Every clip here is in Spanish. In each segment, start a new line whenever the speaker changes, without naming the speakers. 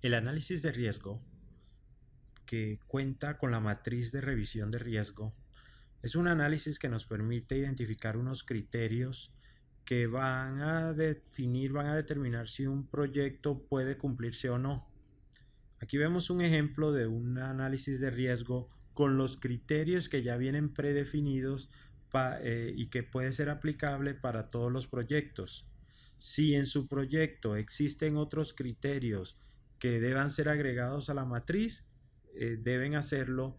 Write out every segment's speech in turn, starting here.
El análisis de riesgo, que cuenta con la matriz de revisión de riesgo, es un análisis que nos permite identificar unos criterios que van a determinar si un proyecto puede cumplirse o no. Aquí vemos un ejemplo de un análisis de riesgo con los criterios que ya vienen predefinidos y que puede ser aplicable para todos los proyectos. Si en su proyecto existen otros criterios que deban ser agregados a la matriz, deben hacerlo,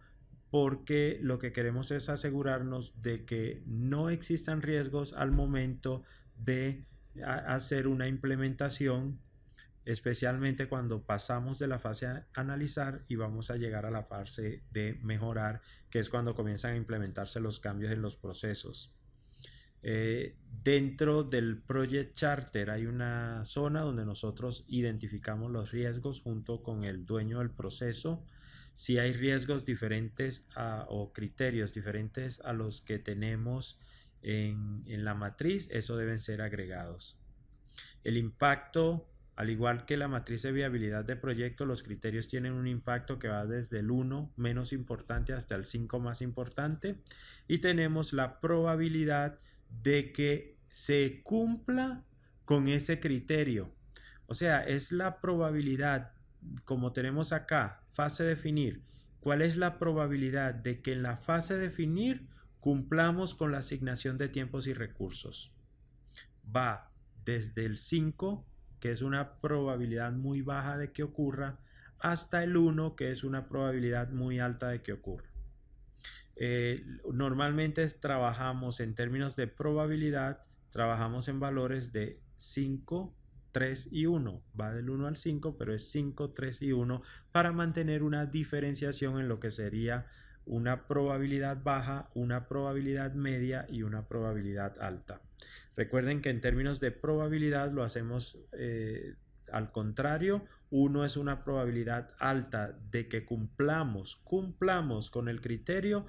porque lo que queremos es asegurarnos de que no existan riesgos al momento de hacer una implementación, especialmente cuando pasamos de la fase a analizar y vamos a llegar a la fase de mejorar, que es cuando comienzan a implementarse los cambios en los procesos. Dentro del Project Charter hay una zona donde nosotros identificamos los riesgos junto con el dueño del proceso. Si hay riesgos diferentes o criterios diferentes a los que tenemos en la matriz, eso deben ser agregados. El impacto, al igual que la matriz de viabilidad de proyecto, los criterios tienen un impacto que va desde el 1 menos importante hasta el 5 más importante, y tenemos la probabilidad de que se cumpla con ese criterio. O sea, es la probabilidad, como tenemos acá, fase definir. ¿Cuál es la probabilidad de que en la fase definir cumplamos con la asignación de tiempos y recursos? Va desde el 5, que es una probabilidad muy baja de que ocurra, hasta el 1, que es una probabilidad muy alta de que ocurra. Normalmente trabajamos en términos de probabilidad, trabajamos en valores de 5, 3 y 1. Va del 1 al 5, pero es 5, 3 y 1 para mantener una diferenciación en lo que sería una probabilidad baja, una probabilidad media y una probabilidad alta. Recuerden que en términos de probabilidad lo hacemos al contrario. 1 es una probabilidad alta de que cumplamos con el criterio,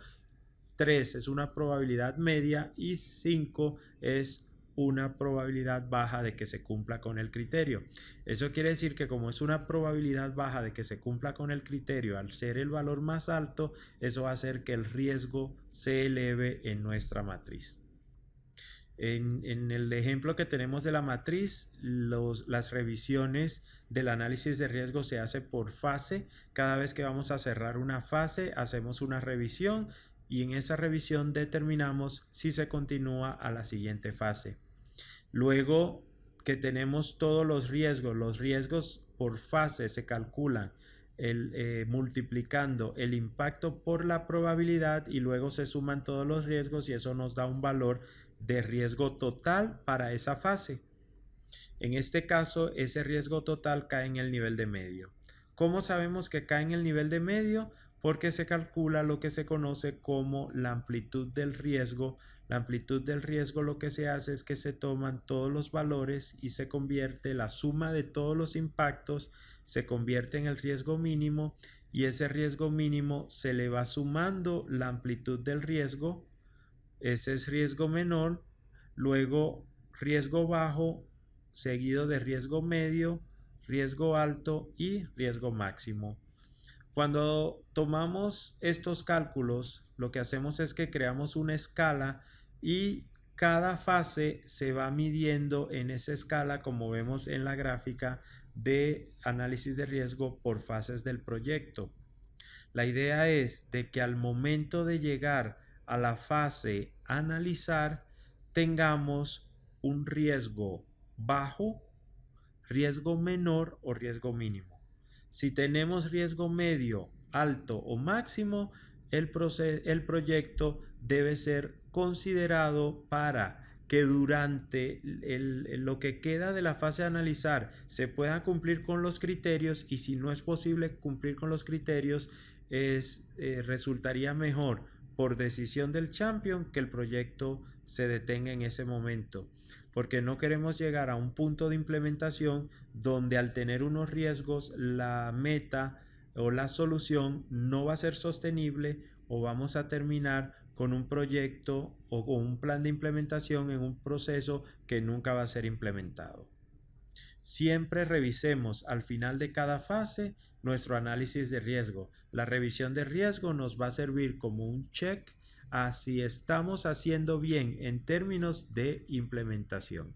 3 es una probabilidad media y 5 es una probabilidad baja de que se cumpla con el criterio. Eso quiere decir que como es una probabilidad baja de que se cumpla con el criterio, al ser el valor más alto, eso va a hacer que el riesgo se eleve en nuestra matriz. En el ejemplo que tenemos de la matriz, las revisiones del análisis de riesgo se hace por fase. Cada vez que vamos a cerrar una fase, hacemos una revisión y en esa revisión determinamos si se continúa a la siguiente fase. Luego que tenemos todos los riesgos por fase se calculan multiplicando el impacto por la probabilidad, y luego se suman todos los riesgos y eso nos da un valor de riesgo total para esa fase. En este caso, ese riesgo total cae en el nivel de medio. ¿Cómo sabemos que cae en el nivel de medio? Porque se calcula lo que se conoce como la amplitud del riesgo. La amplitud del riesgo, lo que se hace es que se toman todos los valores y se convierte la suma de todos los impactos, se convierte en el riesgo mínimo, y ese riesgo mínimo se le va sumando la amplitud del riesgo. Ese es riesgo menor, luego riesgo bajo, seguido de riesgo medio, riesgo alto y riesgo máximo. Cuando tomamos estos cálculos, lo que hacemos es que creamos una escala y cada fase se va midiendo en esa escala, como vemos en la gráfica de análisis de riesgo por fases del proyecto. La idea es de que al momento de llegar a la fase analizar tengamos un riesgo bajo, riesgo menor o riesgo mínimo. Si tenemos riesgo medio, alto o máximo, el proyecto debe ser considerado para que durante lo que queda de la fase de analizar se pueda cumplir con los criterios, y si no es posible cumplir con los criterios, resultaría mejor por decisión del champion que el proyecto se detenga en ese momento, porque no queremos llegar a un punto de implementación donde al tener unos riesgos la meta o la solución no va a ser sostenible, o vamos a terminar con un proyecto o con un plan de implementación en un proceso que nunca va a ser implementado. Siempre revisemos al final de cada fase nuestro análisis de riesgo. La revisión de riesgo nos va a servir como un check a si estamos haciendo bien en términos de implementación.